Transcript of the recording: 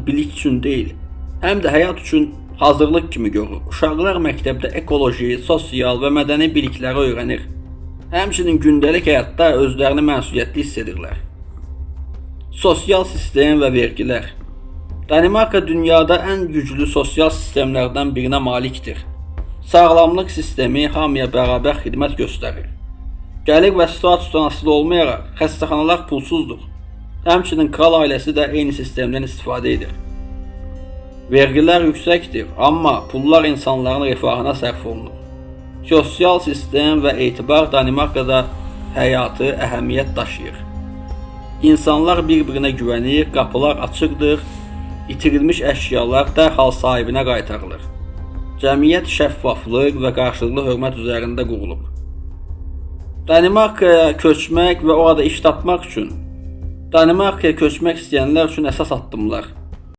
bilik üçün deyil, həm də həyat üçün hazırlıq kimi görür. Uşaqlar məktəbdə ekoloji, sosial və mədəni bilikləri öyrənir. Həmçinin gündəlik həyatda özlərini məsuliyyətli hiss edirlər. Sosial sistem və vergilər. Danimarka dünyada ən güclü sosial sistemlərdən birinə malikdir. Sağlamlıq sistemi hamıya bərabər xidmət göstərir. Gəlir və statusdan asılı olmayaraq xəstəxanalar pulsuzdur. Həmçinin kral ailəsi də eyni sistemdən istifadə edir. Vergilər yüksəkdir, amma pullar insanların rifahına sərf olunur. Sosial sistem və etibar Danimarkada həyatı əhəmiyyət daşıyır. İnsanlar bir-birinə güvənir, qapılar açıqdır, itirilmiş əşyalar dərhal sahibinə qaytarılır. Cəmiyyət şəffaflıq və qarşılıqlı hörmət üzərində qurulub. Danimarkaya köçmək və orada iş tapmaq üçün Danimarkaya köçmək istəyənlər üçün əsas addımlar.